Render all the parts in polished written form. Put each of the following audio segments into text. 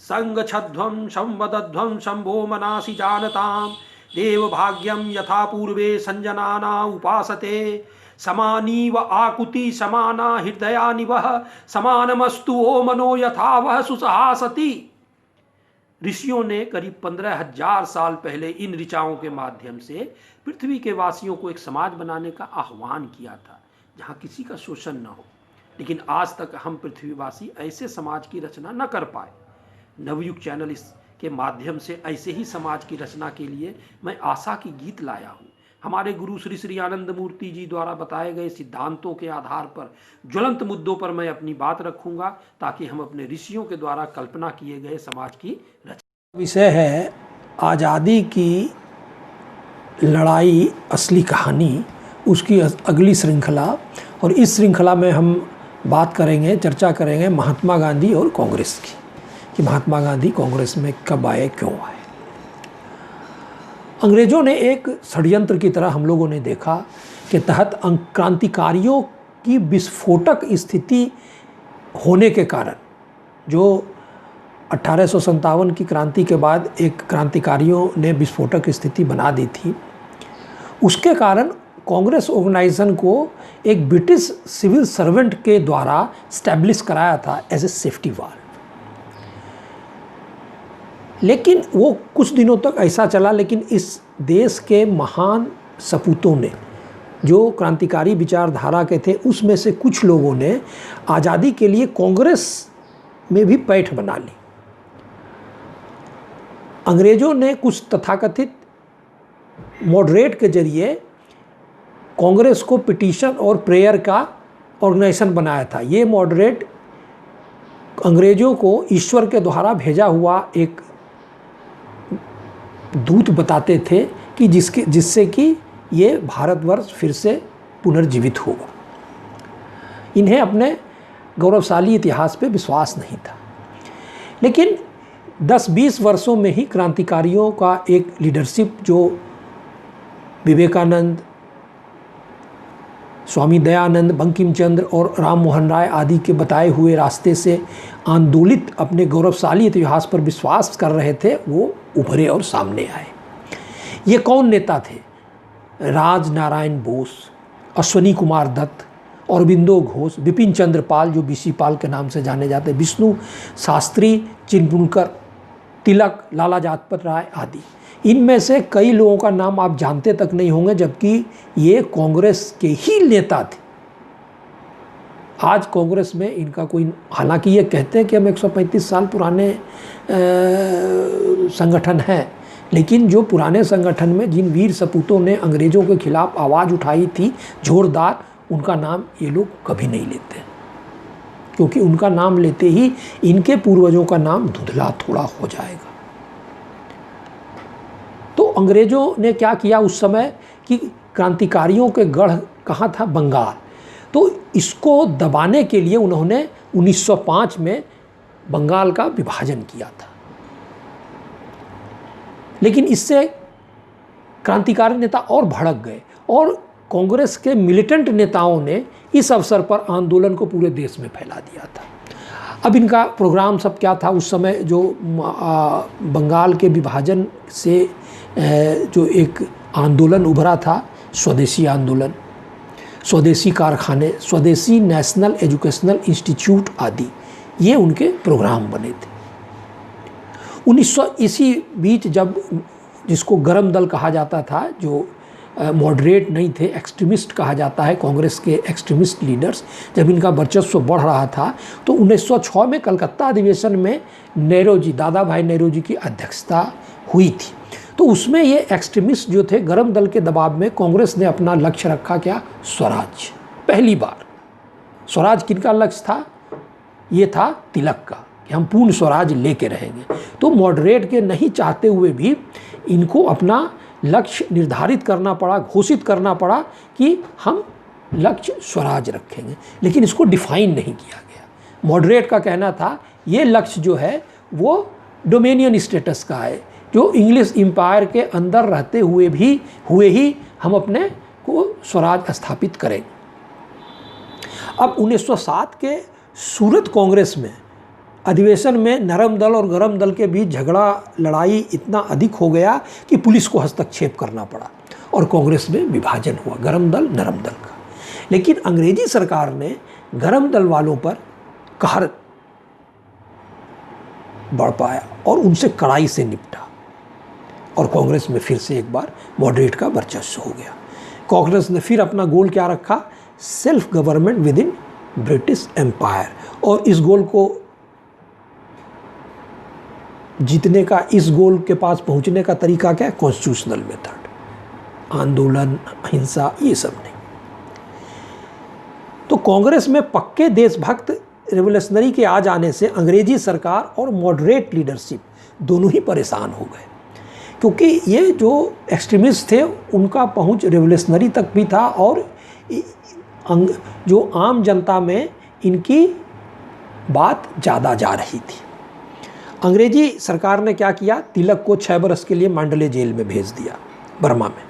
संगच्छध्वं संवदध्वं शंभो मनासि जानतां देव भाग्यम यथा पूर्वे संजनाना उपासते समानीव आकुति समाना हृदयानिवह समानमस्तु ओ मनो यथा वह सुसहासति। ऋषियों ने करीब 15,000 साल पहले इन ऋचाओं के माध्यम से पृथ्वी के वासियों को एक समाज बनाने का आह्वान किया था जहां किसी का शोषण न हो। लेकिन आज तक हम पृथ्वीवासी ऐसे समाज की रचना न कर पाए। नवयुग चैनल के माध्यम से ऐसे ही समाज की रचना के लिए मैं आशा की गीत लाया हूँ। हमारे गुरु श्री श्री आनंद मूर्ति जी द्वारा बताए गए सिद्धांतों के आधार पर ज्वलंत मुद्दों पर मैं अपनी बात रखूंगा ताकि हम अपने ऋषियों के द्वारा कल्पना किए गए समाज की रचना। विषय है आज़ादी की लड़ाई असली कहानी, उसकी अगली श्रृंखला। और इस श्रृंखला में हम बात करेंगे, चर्चा करेंगे महात्मा गांधी और कांग्रेस की, कि महात्मा गांधी कांग्रेस में कब आए, क्यों आए। अंग्रेज़ों ने एक षड्यंत्र की तरह हम लोगों ने देखा कि तहत क्रांतिकारियों की विस्फोटक स्थिति होने के कारण, जो 1857 की क्रांति के बाद एक क्रांतिकारियों ने विस्फोटक स्थिति बना दी थी, उसके कारण कांग्रेस ऑर्गेनाइजेशन को एक ब्रिटिश सिविल सर्वेंट के द्वारा स्टैब्लिश कराया था एज ए सेफ्टी वाल्व। लेकिन वो कुछ दिनों तक ऐसा चला, लेकिन इस देश के महान सपूतों ने, जो क्रांतिकारी विचारधारा के थे, उसमें से कुछ लोगों ने आज़ादी के लिए कांग्रेस में भी पैठ बना ली। अंग्रेज़ों ने कुछ तथाकथित मॉडरेट के जरिए कांग्रेस को पिटीशन और प्रेयर का ऑर्गेनाइजेशन बनाया था। ये मॉडरेट अंग्रेज़ों को ईश्वर के द्वारा भेजा हुआ एक दूत बताते थे कि जिससे कि ये भारतवर्ष फिर से पुनर्जीवित होगा। इन्हें अपने गौरवशाली इतिहास पे विश्वास नहीं था। लेकिन 10-20 वर्षों में ही क्रांतिकारियों का एक लीडरशिप, जो विवेकानंद, स्वामी दयानंद, बंकिम चंद्र और राम मोहन राय आदि के बताए हुए रास्ते से आंदोलित अपने गौरवशाली इतिहास पर विश्वास कर रहे थे, वो उभरे और सामने आए। ये कौन नेता थे? राज नारायण बोस, अश्वनी कुमार दत्त, अरबिंदो घोष, बिपिन चंद्र पाल, जो बीसी पाल के नाम से जाने जाते, विष्णु शास्त्री, चिनपुणकर, तिलक, लाला लाजपत राय आदि। इनमें से कई लोगों का नाम आप जानते तक नहीं होंगे, जबकि ये कांग्रेस के ही नेता थे। आज कांग्रेस में इनका कोई, हालांकि ये कहते हैं कि हम 135 साल पुराने संगठन हैं, लेकिन जो पुराने संगठन में जिन वीर सपूतों ने अंग्रेज़ों के खिलाफ आवाज़ उठाई थी जोरदार, उनका नाम ये लोग कभी नहीं लेते, क्योंकि उनका नाम लेते ही इनके पूर्वजों का नाम धुंधला थोड़ा हो जाएगा। तो अंग्रेज़ों ने क्या किया उस समय कि क्रांतिकारियों के गढ़ कहाँ था? बंगाल। तो इसको दबाने के लिए उन्होंने 1905 में बंगाल का विभाजन किया था। लेकिन इससे क्रांतिकारी नेता और भड़क गए और कांग्रेस के मिलिटेंट नेताओं ने इस अवसर पर आंदोलन को पूरे देश में फैला दिया था। अब इनका प्रोग्राम सब क्या था उस समय? जो बंगाल के विभाजन से जो एक आंदोलन उभरा था, स्वदेशी आंदोलन, स्वदेशी कारखाने, स्वदेशी नेशनल एजुकेशनल इंस्टीट्यूट आदि, ये उनके प्रोग्राम बने थे। 1900 इसी बीच जब, जिसको गरम दल कहा जाता था, जो मॉडरेट नहीं थे, एक्सट्रीमिस्ट कहा जाता है, कांग्रेस के एक्सट्रीमिस्ट लीडर्स, जब इनका वर्चस्व बढ़ रहा था, तो 1906 में कलकत्ता अधिवेशन में नेहरू जी, दादा भाई नेहरू जी की अध्यक्षता हुई थी। तो उसमें ये एक्सट्रीमिस्ट जो थे, गरम दल के दबाव में कांग्रेस ने अपना लक्ष्य रखा, क्या? स्वराज। पहली बार स्वराज किनका लक्ष्य था? ये था तिलक का, कि हम पूर्ण स्वराज लेके रहेंगे। तो मॉडरेट के नहीं चाहते हुए भी इनको अपना लक्ष्य निर्धारित करना पड़ा, घोषित करना पड़ा कि हम लक्ष्य स्वराज रखेंगे, लेकिन इसको डिफाइन नहीं किया गया। मॉडरेट का कहना था ये लक्ष्य जो है वो डोमेनियन स्टेटस का है, जो इंग्लिश एम्पायर के अंदर रहते हुए ही हम अपने को स्वराज स्थापित करेंगे। अब 1907 के सूरत कांग्रेस में अधिवेशन में नरम दल और गरम दल के बीच झगड़ा लड़ाई इतना अधिक हो गया कि पुलिस को हस्तक्षेप करना पड़ा और कांग्रेस में विभाजन हुआ, गरम दल नरम दल का। लेकिन अंग्रेजी सरकार ने गरम दल वालों पर कहर बढ़ पाया और उनसे कड़ाई से निपटा और कांग्रेस में फिर से एक बार मॉडरेट का वर्चस्व हो गया। कांग्रेस ने फिर अपना गोल क्या रखा? Self government within British empire. और इस गोल को जीतने का, इस गोल के पास पहुंचने का तरीका क्या है? कॉन्स्टिट्यूशनल मेथड, आंदोलन, अहिंसा, ये सब नहीं। तो कांग्रेस में पक्के देशभक्त रेवोल्यूशनरी के आ जाने से अंग्रेजी सरकार और मॉडरेट लीडरशिप दोनों ही परेशान हो गए, क्योंकि ये जो एक्सट्रीमिस्ट थे उनका पहुंच रेवोल्यूशनरी तक भी था और जो आम जनता में इनकी बात ज़्यादा जा रही थी। अंग्रेजी सरकार ने क्या किया? तिलक को 6 बरस के लिए मांडले जेल में भेज दिया बर्मा में,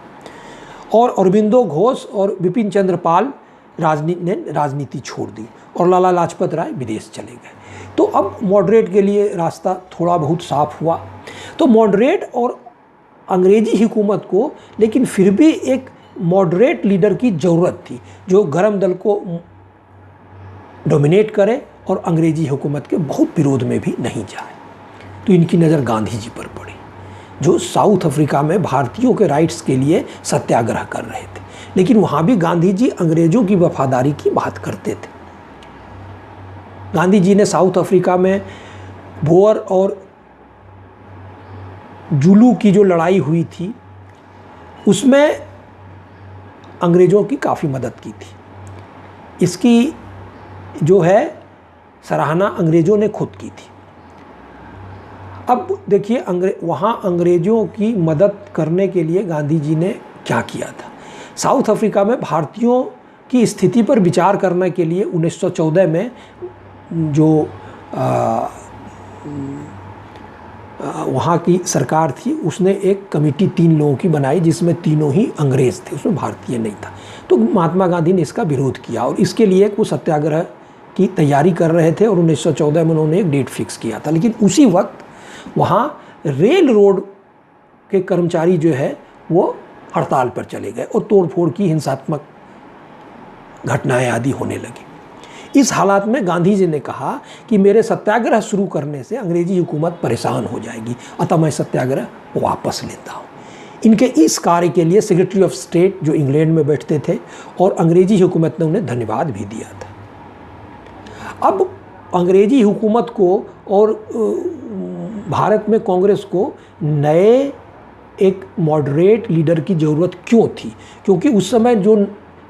और अरबिंदो घोष और बिपिन चंद्र पाल ने राजनीति छोड़ दी और लाला लाजपत राय विदेश चले गए। तो अब मॉडरेट के लिए रास्ता थोड़ा बहुत साफ हुआ। तो मॉडरेट और अंग्रेजी हुकूमत को लेकिन फिर भी एक मॉडरेट लीडर की ज़रूरत थी जो गरम दल को डोमिनेट करे और अंग्रेजी हुकूमत के बहुत विरोध में भी नहीं जाए। तो इनकी नज़र गांधी जी पर पड़ी, जो साउथ अफ्रीका में भारतीयों के राइट्स के लिए सत्याग्रह कर रहे थे। लेकिन वहाँ भी गांधी जी अंग्रेज़ों की वफादारी की बात करते थे। गांधी जी ने साउथ अफ्रीका में बोअर और जुलू की जो लड़ाई हुई थी उसमें अंग्रेज़ों की काफ़ी मदद की थी। इसकी जो है सराहना अंग्रेज़ों ने खुद की थी। अब देखिए वहाँ अंग्रेज़ों की मदद करने के लिए गांधी जी ने क्या किया था? साउथ अफ्रीका में भारतीयों की स्थिति पर विचार करने के लिए 1914 में जो वहाँ की सरकार थी उसने एक कमेटी 3 लोगों की बनाई जिसमें तीनों ही अंग्रेज़ थे, उसमें भारतीय नहीं था। तो महात्मा गांधी ने इसका विरोध किया और इसके लिए वो सत्याग्रह की तैयारी कर रहे थे और 1914 में उन्होंने एक डेट फिक्स किया था। लेकिन उसी वक्त वहाँ रेल रोड के कर्मचारी जो है वो हड़ताल पर चले गए और तोड़फोड़ की हिंसात्मक घटनाएं आदि होने लगी। इस हालात में गांधी जी ने कहा कि मेरे सत्याग्रह शुरू करने से अंग्रेजी हुकूमत परेशान हो जाएगी, अतः मैं सत्याग्रह वापस लेता हूँ। इनके इस कार्य के लिए सेक्रेटरी ऑफ स्टेट जो इंग्लैंड में बैठते थे और अंग्रेजी हुकूमत ने उन्हें धन्यवाद भी दिया था। अब अंग्रेजी हुकूमत को और भारत में कांग्रेस को नए एक मॉडरेट लीडर की ज़रूरत क्यों थी? क्योंकि उस समय जो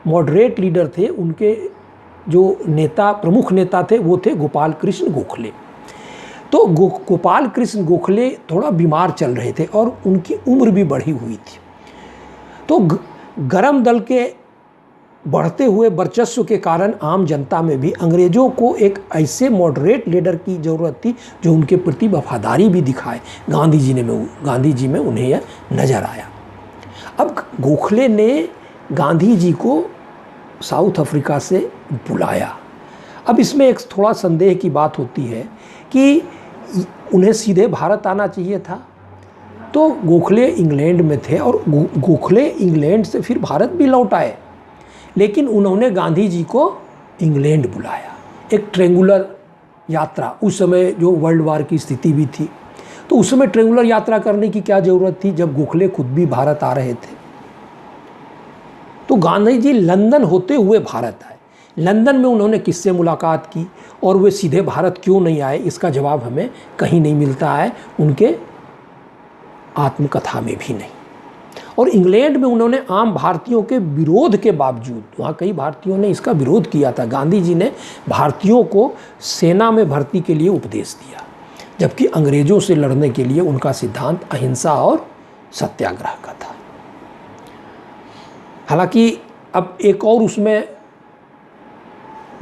मॉडरेट लीडर थे उनके जो नेता, प्रमुख नेता थे वो थे गोपाल कृष्ण गोखले। तो गोपाल कृष्ण गोखले थोड़ा बीमार चल रहे थे और उनकी उम्र भी बढ़ी हुई थी। तो गरम दल के बढ़ते हुए वर्चस्व के कारण आम जनता में भी अंग्रेज़ों को एक ऐसे मॉडरेट लीडर की ज़रूरत थी जो उनके प्रति वफादारी भी दिखाए। गांधी जी में उन्हें यह नज़र आया। अब गोखले ने गांधी जी को साउथ अफ्रीका से बुलाया। अब इसमें एक थोड़ा संदेह की बात होती है कि उन्हें सीधे भारत आना चाहिए था। तो गोखले इंग्लैंड में थे और गोखले इंग्लैंड से फिर भारत भी लौट आए, लेकिन उन्होंने गांधी जी को इंग्लैंड बुलाया। एक ट्रेंगुलर यात्रा, उस समय जो वर्ल्ड वार की स्थिति भी थी, तो उस समय ट्रेंगुलर यात्रा करने की क्या ज़रूरत थी जब गोखले खुद भी भारत आ रहे थे। तो गांधी जी लंदन होते हुए भारत आए। लंदन में उन्होंने किससे मुलाकात की और वे सीधे भारत क्यों नहीं आए, इसका जवाब हमें कहीं नहीं मिलता है, उनके आत्मकथा में भी नहीं। और इंग्लैंड में उन्होंने आम भारतीयों के विरोध के बावजूद, वहाँ कई भारतीयों ने इसका विरोध किया था, गांधी जी ने भारतीयों को सेना में भर्ती के लिए उपदेश दिया, जबकि अंग्रेज़ों से लड़ने के लिए उनका सिद्धांत अहिंसा और सत्याग्रह का था। हालांकि अब एक और उसमें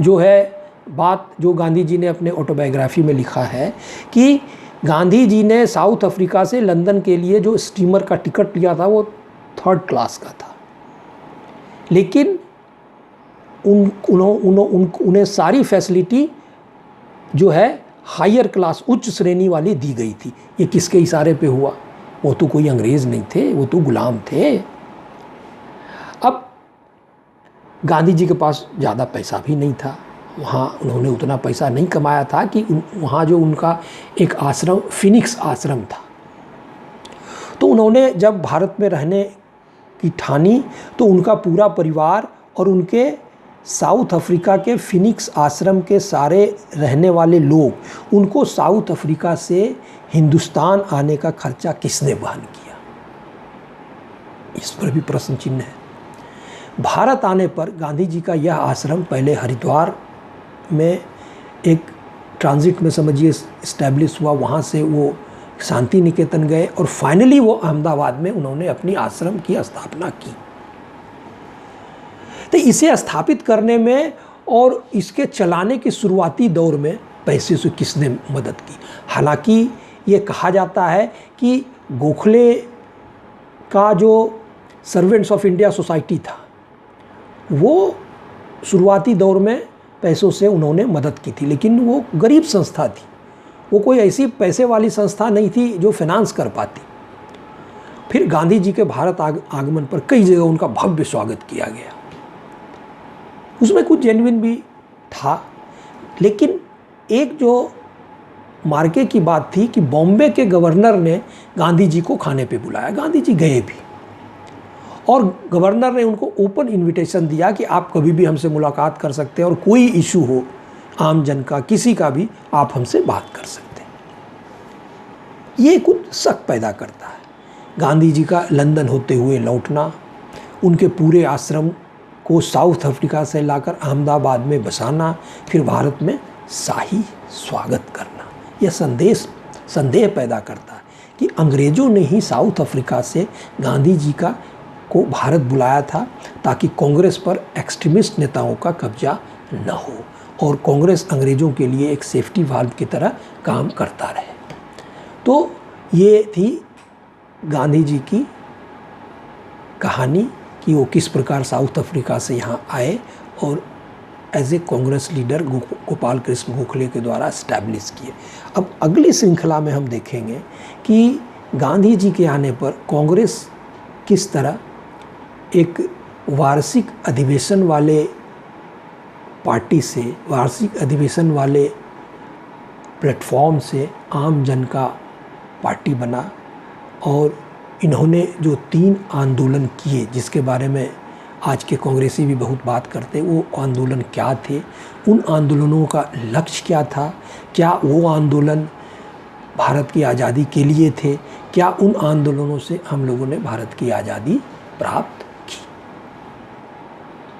जो है बात जो गांधी जी ने अपने ऑटोबायोग्राफी में लिखा है कि गांधी जी ने साउथ अफ्रीका से लंदन के लिए जो स्टीमर का टिकट लिया था वो 3rd क्लास का था, लेकिन उन्हें सारी फैसिलिटी जो है हायर क्लास, उच्च श्रेणी वाली दी गई थी। ये किसके इशारे पे हुआ? वो तो कोई अंग्रेज़ नहीं थे, वो तो गुलाम थे। अब गांधी जी के पास ज़्यादा पैसा भी नहीं था, वहाँ उन्होंने उतना पैसा नहीं कमाया था कि वहाँ जो उनका एक आश्रम, फिनिक्स आश्रम था, तो उन्होंने जब भारत में रहने की ठानी तो उनका पूरा परिवार और उनके साउथ अफ्रीका के फिनिक्स आश्रम के सारे रहने वाले लोग, उनको साउथ अफ्रीका से हिंदुस्तान आने का खर्चा किसने वहन किया? इस पर भी प्रश्न चिन्ह है। भारत आने पर गांधी जी का यह आश्रम पहले हरिद्वार में एक ट्रांजिट में समझिए इस्टेब्लिश हुआ, वहाँ से वो शांति निकेतन गए और फाइनली वो अहमदाबाद में उन्होंने अपनी आश्रम की स्थापना की। तो इसे स्थापित करने में और इसके चलाने के शुरुआती दौर में पैसे से किसने मदद की? हालांकि ये कहा जाता है कि गोखले का जो सर्वेंट्स ऑफ इंडिया सोसाइटी था, वो शुरुआती दौर में पैसों से उन्होंने मदद की थी, लेकिन वो गरीब संस्था थी, वो कोई ऐसी पैसे वाली संस्था नहीं थी जो फाइनेंस कर पाती। फिर गांधी जी के भारत आगमन पर कई जगह उनका भव्य स्वागत किया गया, उसमें कुछ जेन्युइन भी था। लेकिन एक जो मार्के की बात थी कि बॉम्बे के गवर्नर ने गांधी जी को खाने पे बुलाया, गांधी जी गए भी और गवर्नर ने उनको ओपन इनविटेशन दिया कि आप कभी भी हमसे मुलाकात कर सकते हैं और कोई इशू हो आम जन का, किसी का भी, आप हमसे बात कर सकते हैं। ये कुछ शक पैदा करता है। गांधी जी का लंदन होते हुए लौटना, उनके पूरे आश्रम को साउथ अफ्रीका से लाकर अहमदाबाद में बसाना, फिर भारत में शाही स्वागत करना, यह संदेह पैदा करता है कि अंग्रेज़ों ने ही साउथ अफ्रीका से गांधी जी को भारत बुलाया था ताकि कांग्रेस पर एक्सट्रीमिस्ट नेताओं का कब्जा न हो और कांग्रेस अंग्रेज़ों के लिए एक सेफ्टी वाल्व की तरह काम करता रहे। तो ये थी गांधी जी की कहानी कि वो किस प्रकार साउथ अफ्रीका से यहाँ आए और as a Congress leader Gopal Krishna Gokhale के द्वारा इस्टेब्लिश किए। अब अगली श्रृंखला में हम देखेंगे कि गांधी जी के आने पर कांग्रेस किस तरह एक वार्षिक अधिवेशन वाले पार्टी से, वार्षिक अधिवेशन वाले प्लेटफॉर्म से आम जन का पार्टी बना और इन्होंने जो 3 आंदोलन किए जिसके बारे में आज के कांग्रेसी भी बहुत बात करते, वो आंदोलन क्या थे, उन आंदोलनों का लक्ष्य क्या था, क्या वो आंदोलन भारत की आज़ादी के लिए थे, क्या उन आंदोलनों से हम लोगों ने भारत की आज़ादी प्राप्त